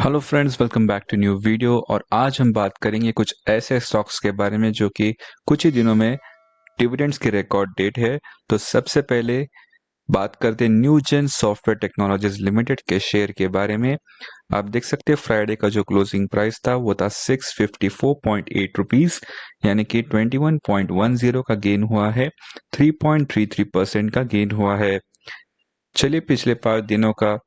Hello friends, welcome back to new video. और आज हम बात करेंगे कुछ ऐसे स्टॉक्स के बारे में जो कि कुछ ही दिनों में डिविडेंड्स की रिकॉर्ड डेट है। तो सबसे पहले बात करते हैं न्यूजेन सॉफ्टवेयर टेक्नोलॉजीज लिमिटेड के शेयर के बारे में। आप देख सकते हैं फ्राइडे का जो क्लोजिंग प्राइस था वो था 654.8 रुपीज, यानी कि 21.10 का गेन हुआ है। 3.33% का गेन हुआ है। चलिए पिछले 5 दिनों का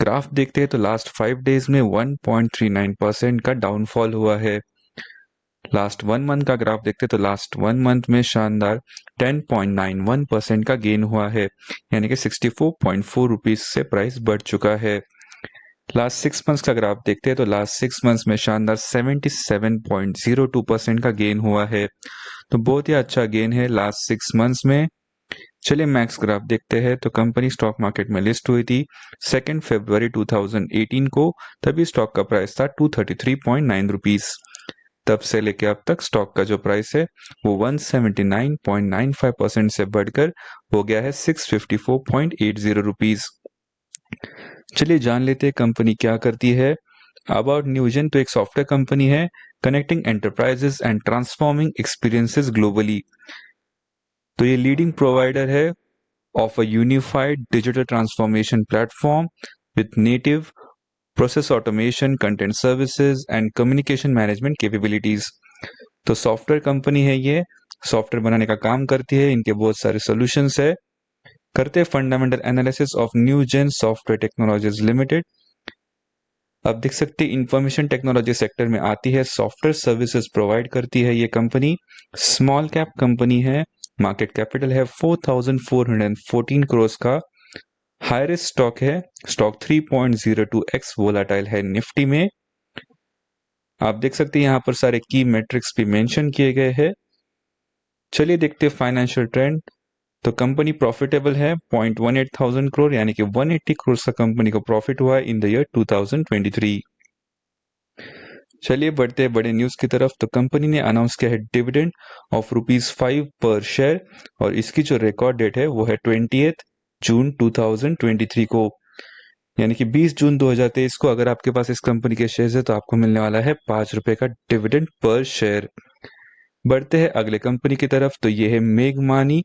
ग्राफ देखते हैं तो लास्ट 5 डेज में 1.39% का डाउनफॉल हुआ है। लास्ट 1 मंथ का ग्राफ देखते हैं तो लास्ट 1 मंथ में शानदार 10.91% का गेन हुआ है, यानी कि 64.4 रुपीज से प्राइस बढ़ चुका है। लास्ट 6 मंथ्स का ग्राफ देखते हैं तो लास्ट 6 मंथ्स में शानदार 77.02% का गेन हुआ है। तो बहुत ही अच्छा गेन है लास्ट 6 मंथ्स में। चलिए मैक्स ग्राफ देखते हैं तो कंपनी स्टॉक मार्केट में लिस्ट हुई थी 2 फरवरी 2018 को। तभी स्टॉक का प्राइस था 233.9 रुपीज। तब से लेके अब तक स्टॉक का जो प्राइस है वो 179.95% से बढ़कर हो गया है 654.80 रुपीज। चलिए जान लेते हैं कंपनी क्या करती है। अबाउट न्यूजेन तो एक सॉफ्टवेयर कंपनी है connecting enterprises and transforming experiences globally. तो ये लीडिंग प्रोवाइडर है of a unified digital transformation platform with native process automation, content services and communication management capabilities। तो सॉफ्टवेयर कंपनी है, ये सॉफ्टवेयर बनाने का काम करती है। इनके बहुत सारे सॉल्यूशंस है। करते fundamental analysis of New Gen Software Technologies Limited. अब देख सकते हैं इंफॉर्मेशन टेक्नोलॉजी सेक्टर में आती है, सॉफ्टवेयर सर्विसेज प्रोवाइड करती है ये कंपनी। स्मॉल कैप कंपनी है, मार्केट कैपिटल है 4,414 करोड़ का। हाईरिस्क स्टॉक है, स्टॉक 3.02x वोलाटाइल है निफ्टी में। आप देख सकते हैं यहाँ पर सारे की मेट्रिक्स भी मेंशन किए गए हैं। चलिए देखते हैं फाइनेंशियल ट्रेंड। तो कंपनी प्रॉफिटेबल है 0.18 थाउजेंड करोड़, यानी कि 180 करोड़ का कंपनी को प्रॉफिट हुआ है इन द ईयर 2023। चलिए बढ़ते हैं बड़े न्यूज की तरफ। तो कंपनी ने अनाउंस किया है डिविडेंड ऑफ ₹5 पर शेयर, और इसकी जो रिकॉर्ड डेट है वो है 20 जून 2023 को, यानी कि 20 जून 2023 को। अगर आपके पास इस कंपनी के शेयर है तो आपको मिलने वाला है ₹5 का डिविडेंड पर शेयर। बढ़ते हैं अगले कंपनी की तरफ। तो ये है मेघमानी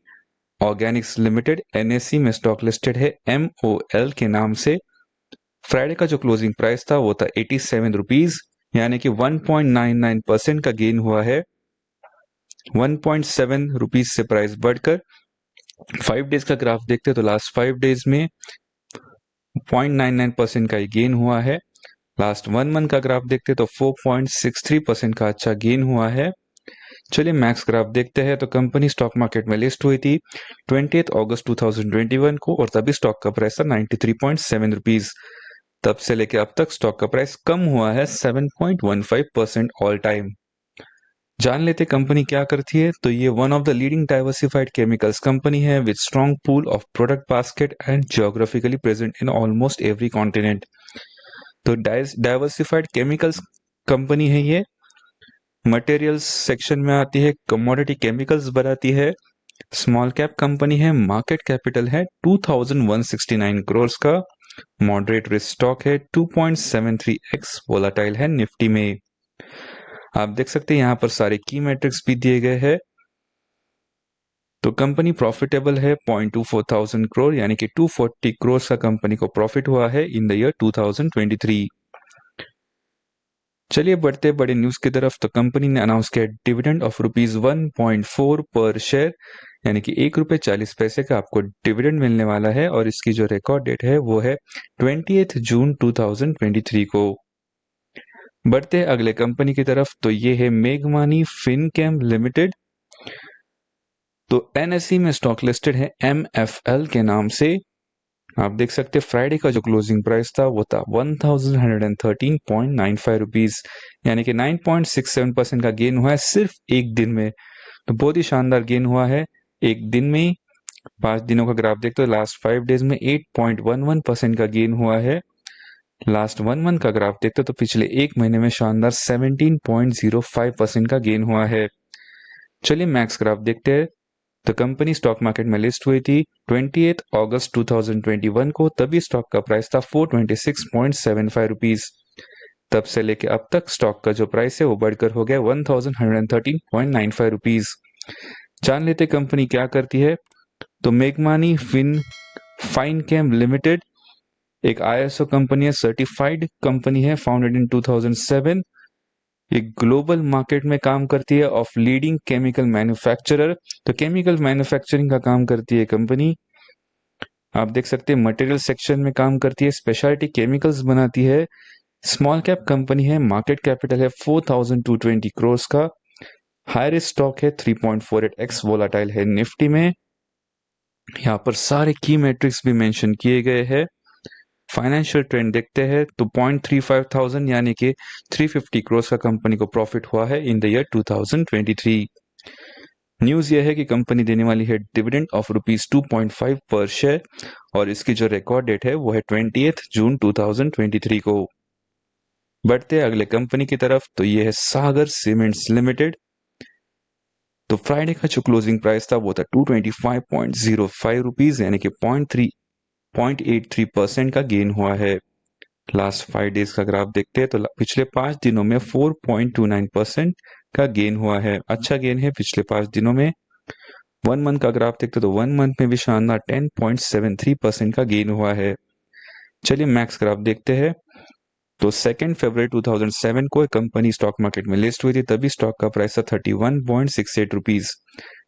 ऑर्गेनिक्स लिमिटेड, एनएससी में स्टॉक लिस्टेड है MOL के नाम से। फ्राइडे का जो क्लोजिंग प्राइस था वो था 87 रुपीज, यानी कि 1.99% का गेन हुआ है। 1.7 रुपीज से प्राइस बढ़कर 5 डेज का ग्राफ देखते हैं तो लास्ट 5 डेज में 0.99% का गेन हुआ है। लास्ट 1 मंथ का ग्राफ देखते हैं तो 4.63% का अच्छा गेन हुआ है। चलिए मैक्स ग्राफ देखते हैं। तो कंपनी स्टॉक मार्केट में लिस्ट हुई थी 20 अगस्त 2021 को, और तभी स्टॉक का प्राइस था 93.7 रुपीज। तब से लेके अब तक स्टॉक का प्राइस कम हुआ है 7.15% ऑल टाइम। जान लेते कंपनी क्या करती है। तो ये one of the leading diversified chemicals company है with strong pool of product basket and geographically present in almost every continent. तो डाइवर्सिफाइड केमिकल्स कंपनी है ये। मटेरियल्स सेक्शन में आती है, कमोडिटी केमिकल्स बनाती है। स्मॉल कैप कंपनी है, मार्केट कैपिटल है 2169 करोड़ का। मॉडरेट रिस्क स्टॉक है, 2.73x वोलाटाइल है निफ्टी में। आप देख सकते हैं यहाँ पर सारे की मैट्रिक्स भी दिए गए हैं। तो कंपनी प्रॉफिटेबल है 0.24 थाउजेंड करोड़, यानी कि 240 करोड़ का कंपनी को प्रॉफिट हुआ है इन द ईयर 2023। चलिए बढ़ते बड़े न्यूज की तरफ। तो कंपनी ने अनाउंस किया डिविडेंड ऑफ ₹1.4 पर शेयर, यानी कि ₹1.40 का आपको डिविडेंड मिलने वाला है, और इसकी जो रिकॉर्ड डेट है वो है 20 जून 2023 को। बढ़ते हैं अगले कंपनी की तरफ। तो ये है मेघमानी फिनकेम लिमिटेड। तो एनएससी में स्टॉक लिस्टेड है MFL के नाम से। आप देख सकते हैं फ्राइडे का जो क्लोजिंग प्राइस था वो था 1113.95 रुपीज, यानी कि 9.67% का गेन हुआ है सिर्फ एक दिन में। तो बहुत ही शानदार गेन हुआ है एक दिन में ही। 5 दिनों का ग्राफ देखते हो लास्ट 5 डेज में 8.11% का गेन हुआ है। लास्ट 1 मंथ का ग्राफ देखते हो तो पिछले एक महीने में शानदार 17.05% का गेन हुआ है। चलिए मैक्स ग्राफ देखते हैं। तो कंपनी स्टॉक मार्केट में लिस्ट हुई थी 28 अगस्त 2021 को, तभी स्टॉक का प्राइस था 426.75 रुपीज। तब से लेके अब तक स्टॉक का जो प्राइस है वो बढ़कर हो गया 1113.95 रुपीज। जान लेते कंपनी क्या करती है। तो मेघमानी फाइनकेम लिमिटेड एक ISO कंपनी है, सर्टिफाइड कंपनी है, फाउंडेड इन 2007। एक ग्लोबल मार्केट में काम करती है ऑफ लीडिंग केमिकल मैन्युफैक्चरर। तो केमिकल मैन्युफैक्चरिंग का काम करती है कंपनी। आप देख सकते हैं मटेरियल सेक्शन में काम करती है, स्पेशलिटी केमिकल्स बनाती है। स्मॉल कैप कंपनी है, मार्केट कैपिटल है 4220 करोड़ का। हायर स्टॉक है 3.48x, वोलाटाइल है निफ्टी में। यहाँ पर सारे की मैट्रिक्स भी मेंशन किए गए हैं। फाइनेंशियल ट्रेंड देखते हैं तो 0.35 यानी कि 350 करोड़ का कंपनी को प्रॉफिट हुआ है इन द ईयर 2023। न्यूज यह है कि कंपनी देने वाली है डिविडेंड ऑफ ₹2.5 पर शेयर और इसकी जो रिकॉर्ड डेट है वो है 20 जून 2023 को। बढ़ते हैं अगले कंपनी की तरफ, तो ये है सागर सीमेंट्स लिमिटेड। तो फ्राइडे का जो क्लोजिंग प्राइस था वो था 225.05 रुपीज, यानी कि 0.83% का गेन हुआ है। लास्ट 5 डेज का ग्राफ देखते हैं तो पिछले 5 दिनों में 4.29% का गेन हुआ है। अच्छा गेन है पिछले 5 दिनों में। 1 मंथ का ग्राफ देखते हैं तो 1 मंथ में भी शानदार 10.73% का गेन हुआ है। चलिए मैक्स ग्राफ देखते हैं। तो 2 फरवरी 2007 को कंपनी स्टॉक मार्केट में लिस्ट हुई थी, तभी स्टॉक का प्राइस था 31.68 रुपीज।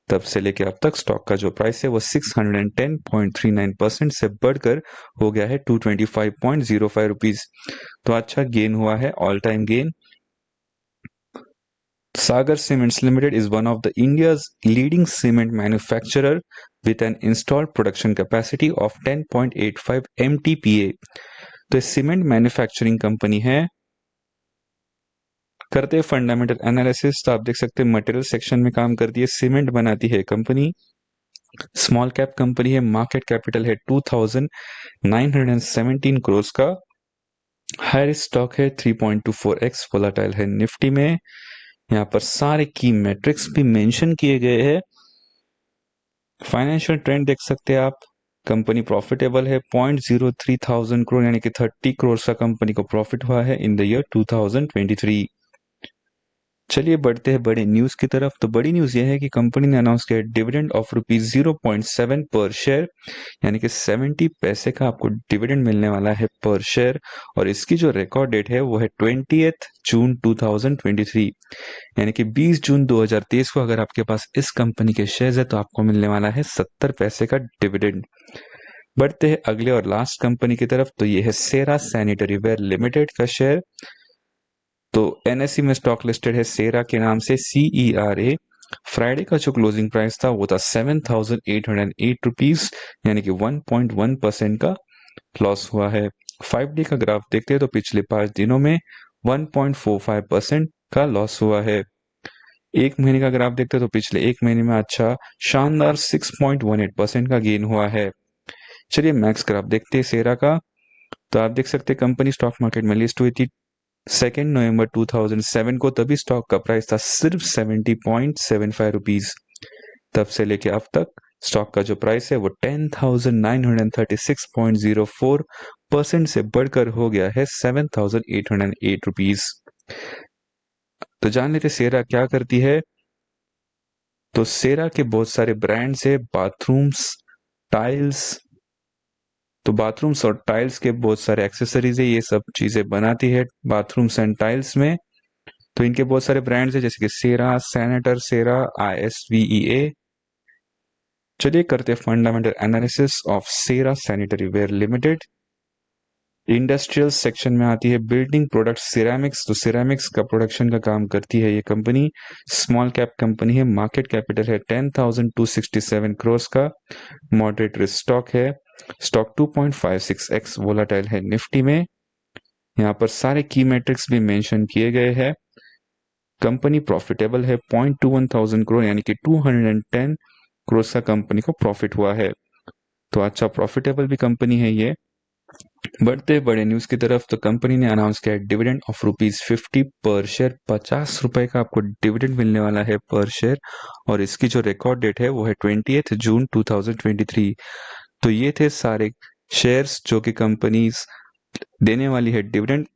तब से लेके अब तक स्टॉक का जो प्राइस है वो 610.39% से बढ़कर हो गया है 225.05 रुपीज। तो अच्छा गेन हुआ है, all time gain. Sagar Cements Limited is one of the India's leading cement manufacturer with an installed production capacity of 10.85 MTPA। तो सीमेंट मैन्युफैक्चरिंग कंपनी है। करते हैं फंडामेंटल एनालिसिस, तो आप देख सकते हैं मटेरियल सेक्शन में काम करती है, सीमेंट बनाती है कंपनी। स्मॉल कैप कंपनी है, मार्केट कैपिटल है 2917 करोड़ का। हायर स्टॉक है 3.24x, वोलाटाइल है निफ्टी में। यहाँ पर सारे की मैट्रिक्स भी मेंशन किए गए हैं। फाइनेंशियल ट्रेंड देख सकते हैं आप। कंपनी प्रॉफिटेबल है, 0.03 थाउजेंड करोड़ यानी कि 30 करोड़ का कंपनी को प्रॉफिट हुआ है इन द ईयर 2023। चलिए बढ़ते हैं बड़े न्यूज की तरफ। तो बड़ी न्यूज यह है कि कंपनी ने अनाउंस किया डिविडेंड ऑफ ₹0.7 पर शेयर, यानी कि 70 पैसे का आपको डिविडेंड मिलने वाला है पर शेयर। और इसकी जो रिकॉर्ड डेट है वो है 20 जून 2023, यानी कि 20 जून 2023 को अगर आपके पास इस कंपनी के शेयर है तो आपको मिलने वाला है 70 पैसे का डिविडेंड। बढ़ते हैं अगले और लास्ट कंपनी की तरफ, तो ये है सेरा सैनिटरी वेयर लिमिटेड का शेयर। तो NSE में स्टॉक लिस्टेड है सेरा के नाम से, CERA। फ्राइडे का जो क्लोजिंग प्राइस था वो था 7,808 रुपीज, यानी कि 1.1% का लॉस हुआ है। 5 डे का ग्राफ देखते हैं तो पिछले 5 दिनों में 1.45% का लॉस हुआ है। 1 महीने का ग्राफ देखते हैं तो पिछले 1 महीने में अच्छा शानदार 6.18% का गेन हुआ है। चलिए मैक्स ग्राफ देखते हैं सेरा का। तो आप देख सकते हैं कंपनी स्टॉक मार्केट में लिस्ट हुई थी 2 नवंबर 2007 को, तभी स्टॉक का प्राइस था सिर्फ 70.75 रुपीज। तब से लेके अब तक स्टॉक का जो प्राइस है वो 10,936.04% से बढ़कर हो गया है 7,808 रुपीज। तो जान लेते सेरा क्या करती है। तो सेरा के बहुत सारे ब्रांड्स है, बाथरूम्स, टाइल्स। तो बाथरूम्स और टाइल्स के बहुत सारे एक्सेसरीज है, ये सब चीजें बनाती है बाथरूम्स एंड टाइल्स में। तो इनके बहुत सारे ब्रांड्स है जैसे कि सेरा, सैनेटर सेरा, ISVEA। चलिए करते हैं fundamental analysis of Cera Sanitaryware Limited. Industrial section में आती है, बिल्डिंग प्रोडक्ट सिरेमिक्स। तो सिरेमिक्स का प्रोडक्शन का काम करती है ये कंपनी। स्मॉल कैप कंपनी है, मार्केट कैपिटल है 10,267 करोड़ का। मॉडरेट रिस्क स्टॉक है, स्टॉक 2.56x, वोलाटाइल है निफ्टी में। यहाँ पर सारे की मैट्रिक्स भी मेंशन किए गए हैं। कंपनी प्रॉफिटेबल है, 0.21 थाउजेंड करोड़ यानी कि 210 करोड़ का कंपनी को प्रॉफिट हुआ है। तो अच्छा प्रॉफिटेबल भी कंपनी है ये। बढ़ते बड़े न्यूज की तरफ, तो कंपनी ने अनाउंस किया डिविडेंड ऑफ ₹50 पर शेयर। 50 रुपए का आपको डिविडेंड मिलने वाला है पर शेयर और इसकी जो रिकॉर्ड डेट है वो है 20 जून 2023। तो ये थे सारे शेयर्स जो कि कंपनीज देने वाली है डिविडेंड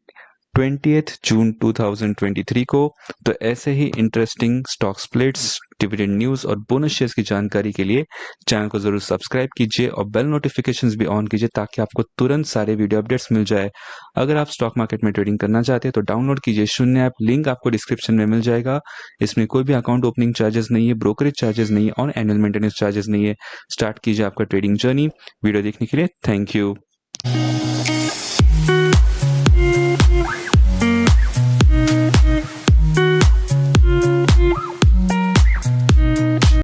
20th जून 2023 को। तो ऐसे ही interesting stock splits, dividend news और बोनस शेयर्स की जानकारी के लिए चैनल को ज़रूर सब्सक्राइब कीजिए और बेल नोटिफिकेशंस भी ऑन कीजिए ताकि आपको तुरंत सारे वीडियो अपडेट्स मिल जाए। अगर आप स्टॉक मार्केट में ट्रेडिंग करना चाहते हैं तो डाउनलोड कीजिए शून्य ऐप, लिंक आपको डिस्क्रिप्शन में मिल जाएगा। इसमें कोई भी अकाउंट ओपनिंग चार्जेस नहीं है, ब्रोकरेज चार्जेस नहीं है और एनुअल मेंटेनेंस चार्जेस नहीं है। स्टार्ट कीजिए आपका ट्रेडिंग जर्नी। वीडियो देखने के लिए थैंक यू।